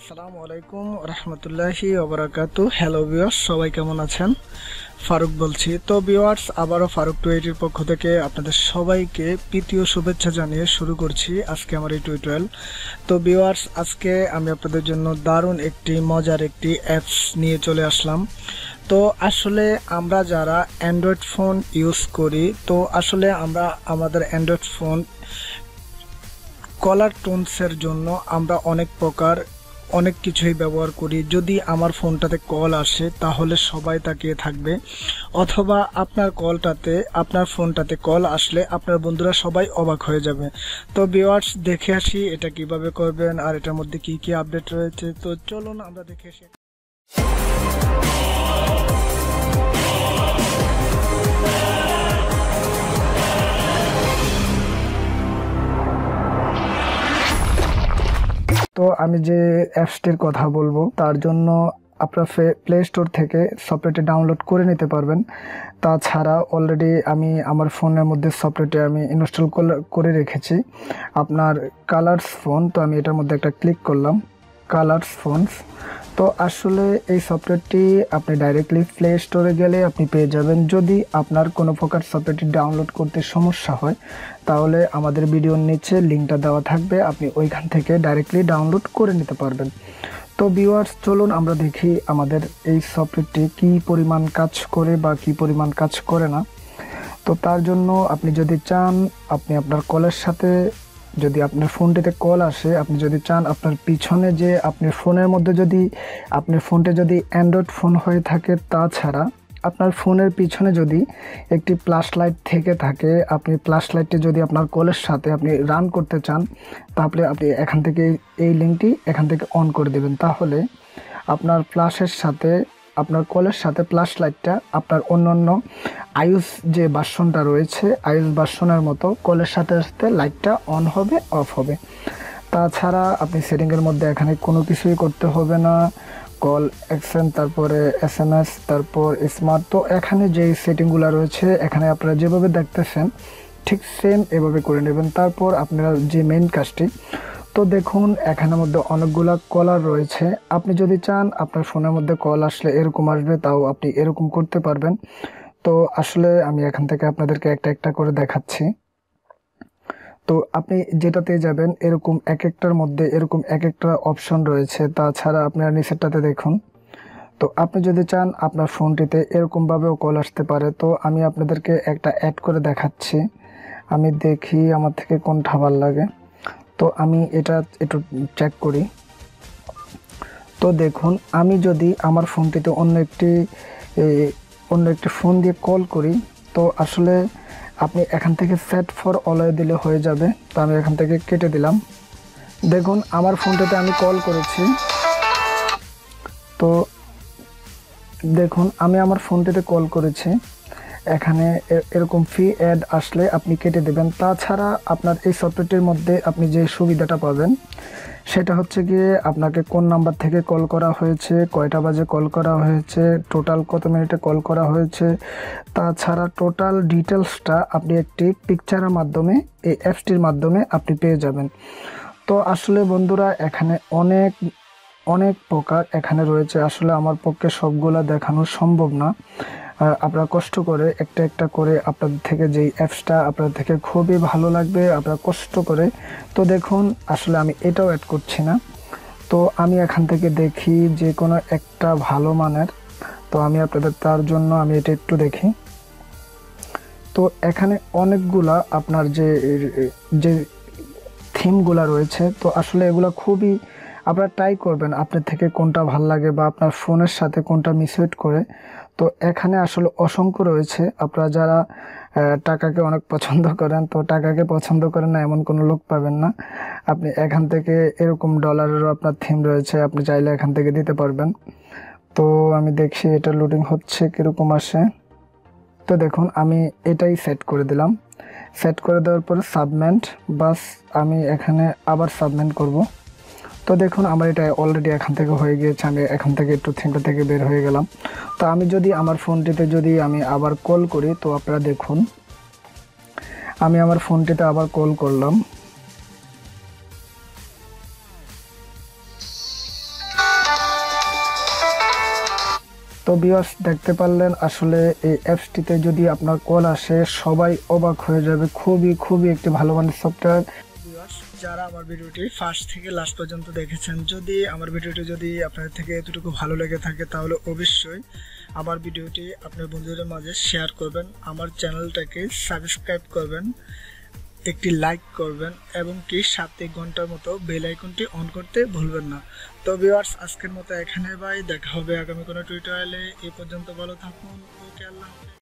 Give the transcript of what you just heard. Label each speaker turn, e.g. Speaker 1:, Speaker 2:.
Speaker 1: আসসালামু আলাইকুম রহমতুল্লাহি ওবারাকাতু। হ্যালো ভিউয়ার্স, সবাই কেমন আছেন? ফারুক বলছি। তো ভিউয়ার্স, আবারও ফারুক 280 পক্ষ থেকে আপনাদের সবাইকে প্রীতীয় শুভেচ্ছা জানিয়ে শুরু করছি আজকে আমার এই টিউটোরিয়াল। তো ভিউয়ার্স, আজকে আমি আপনাদের জন্য দারুণ একটি মজার একটি অ্যাপস নিয়ে চলে আসলাম। তো আসলে আমরা যারা অ্যান্ড্রয়েড ফোন ইউজ করি, তো আসলে আমরা আমাদের অ্যান্ড্রয়েড ফোন কলার টোনসের জন্য আমরা অনেক কিছুই ব্যবহার করি। যদি আমার ফোনটাতে কল আসে তাহলে সবাই তাকিয়ে থাকবে, অথবা আপনার ফোনটাতে কল আসলে আপনার বন্ধুরা সবাই অবাক হয়ে যাবে। তো ভিউয়ার্স, দেখে আসি এটা কিভাবে করবেন আর এটার মধ্যে কি কি আপডেট রয়েছে। তো চলুন আমরা দেখে আসি। তো আমি যে অ্যাপসটির কথা বলবো তার জন্য আপনার প্লে স্টোর থেকে সফটওয়্যারটি ডাউনলোড করে নিতে পারবেন। তাছাড়া অলরেডি আমি আমার ফোনের মধ্যে সফটওয়্যারটি আমি ইনস্টল করে রেখেছি, আপনার কালার্স ফোন। তো আমি এটার মধ্যে একটা ক্লিক করলাম, কালার্স ফোনস। তো আসলে এই সফটওয়্যারটি আপনি ডাইরেক্টলি প্লে স্টোরে গেলে আপনি পেয়ে যাবেন। যদি আপনার কোনো প্রকার সফটওয়্যারটি ডাউনলোড করতে সমস্যা হয় তাহলে আমাদের ভিডিওর নিচে লিঙ্কটা দেওয়া থাকবে, আপনি ওইখান থেকে ডাইরেক্টলি ডাউনলোড করে নিতে পারবেন। তো ভিউয়ার্স, চলুন আমরা দেখি আমাদের এই সফটওয়্যারটি কী পরিমাণ কাজ করে বা কী পরিমাণ কাজ করে না। তো তার জন্য আপনি যদি চান, আপনি আপনার কলের সাথে যদি আপনার ফোনটিতে কল আসে, আপনি যদি চান আপনার পিছনে যে আপনার ফোনের মধ্যে যদি আপনার ফোনটি যদি অ্যান্ড্রয়েড ফোন হয়ে থাকে, তাছাড়া আপনার ফোনের পিছনে যদি একটি প্লাস লাইট থেকে থাকে, আপনি প্লাস লাইটটি যদি আপনার কলের সাথে আপনি রান করতে চান তাহলে আপনি এখান থেকে এই লিঙ্কটি এখান থেকে অন করে দেবেন। তাহলে আপনার প্লাসের সাথে আপনার কলের সাথে প্লাস লাইটটা আপনার অন্যান্য আইওএস যে ভার্সনটা রয়েছে, আইওএস ভার্সনের মতো কলের সাথে সাথে লাইটটা অন হবে, অফ হবে। তাছাড়া আপনি সেটিংয়ের মধ্যে এখানে কোনো কিছুই করতে হবে না। কল অ্যাকশন, তারপরে SMS, তারপর স্মার্ট। তো এখানে যে সেটিংগুলো রয়েছে এখানে আপনারা যেভাবে দেখতেছেন ঠিক সেম এভাবে করে নেবেন। তারপর আপনারা যে মেইন কাজটি, তো দেখুন এখানের মধ্যে অনেকগুলো কলার রয়েছে। আপনি যদি চান আপনার ফোনের মধ্যে কল আসলে এরকম আসবে, তাও আপনি এরকম করতে পারবেন। তো আসলে আমি এখান থেকে আপনাদেরকে একটা একটা করে দেখাচ্ছি। তো আপনি যেটাতে যাবেন এরকম এক একটার মধ্যে এরকম এক একটা অপশন রয়েছে। তাছাড়া আপনারা নিচেরটাতে দেখুন। তো আপনি যদি চান আপনার ফোনটিতে এরকমভাবেও কল আসতে পারে। তো আমি আপনাদেরকে একটা অ্যাড করে দেখাচ্ছি, আমি দেখি আমার থেকে কোনটা ভালো লাগে। তো আমি এটা একটু চেক করি। তো দেখুন, আমি যদি আমার ফোনটিতে অন্য একটি ফোন দিয়ে কল করি, তো আসলে আপনি এখান থেকে সেট ফর অলওয়ে দিলে হয়ে যাবে। তো আমি এখান থেকে কেটে দিলাম। দেখুন আমার ফোনটিতে আমি কল করেছি। তো দেখুন আমি আমার ফোনটিতে কল করেছি, এখানে এরকম ফ্রি অ্যাড আসলে আপনি কেটে দেবেন। তাছাড়া আপনার এই সফটওয়্যারটির মধ্যে আপনি যে সুবিধাটা পাবেন সেটা হচ্ছে গিয়ে আপনাকে কোন নাম্বার থেকে কল করা হয়েছে, কয়টা বাজে কল করা হয়েছে, টোটাল কত মিনিটে কল করা হয়েছে। তাছাড়া টোটাল ডিটেলসটা আপনি একটি পিকচারের মাধ্যমে এই অ্যাপসটির মাধ্যমে আপনি পেয়ে যাবেন। তো আসলে বন্ধুরা, এখানে অনেক অনেক প্রকার এখানে রয়েছে। আসলে আমার পক্ষে সবগুলা দেখানো সম্ভব না। আপনারা কষ্ট করে একটা একটা করে আপনাদের থেকে যেই অ্যাপসটা আপনাদের থেকে খুবই ভালো লাগবে আপনারা কষ্ট করে। তো দেখুন আসলে আমি এটাও অ্যাড করছি না। তো আমি এখান থেকে দেখি যে কোনো একটা ভালো মানের। তো আমি আপনাদের তার জন্য আমি এটা একটু দেখি। তো এখানে অনেকগুলা আপনার যে থিমগুলা রয়েছে, তো আসলে এগুলো খুবই আপনারা ট্রাই করবেন আপনার থেকে কোনটা ভাল লাগে বা আপনার ফোনের সাথে কোনটা মিসমেট করে। তো এখানে আসলে অসংখ্য রয়েছে। আপনারা যারা টাকাকে অনেক পছন্দ করেন, তো টাকাকে পছন্দ করেন না এমন কোনো লোক পাবেন না। আপনি এখান থেকে এরকম ডলারেরও আপনার থিম রয়েছে, আপনি চাইলে এখান থেকে দিতে পারবেন। তো আমি দেখছি এটা লোডিং হচ্ছে কীরকম আসে। তো দেখুন আমি এটাই সেট করে দিলাম। সেট করে দেওয়ার পরে সাবমেন্ট, বাস আমি এখানে আবার সাবমেন্ট করব। তো দেখুন আমার এটা অলরেডি এখান থেকে হয়ে গিয়েছে। আমি এখান থেকে একটু থিমটা থেকে বের হয়ে গেলাম। তো আমি যদি আমার ফোনটিতে যদি আমি আবার কল করি, তো আপনারা দেখুন আমি আমার ফোনটিতে আবার কল করলাম। তো ভিউয়ার্স দেখতে পারলেন আসলে এই অ্যাপসটিতে যদি আপনার কল আসে সবাই অবাক হয়ে যাবে। খুবই খুবই একটি ভালো মানের সফটওয়্যার। ভিউয়ার্স যারা আমার ভিডিওটি ফার্স্ট থেকে লাস্ট পর্যন্ত দেখেছেন, যদি আমার ভিডিওটি যদি আপনাদের থেকে এতটুকু ভালো লেগে থাকে তাহলে অবশ্যই আমার ভিডিওটি আপনার বন্ধুদের মাঝে শেয়ার করবেন, আমার চ্যানেলটাকে সাবস্ক্রাইব করবেন, একটি লাইক করবেন এবং কি 7 ঘন্টার মতো বেল আইকনটি অন করতে ভুলবেন না। তো ভিউয়ার্স আজকের মতো এখানে বাই, দেখা হবে আগামী কোনো টিউটোরিয়ালে। এই পর্যন্ত ভালো থাকুন। ওকে, আল্লাহ হাফেজ।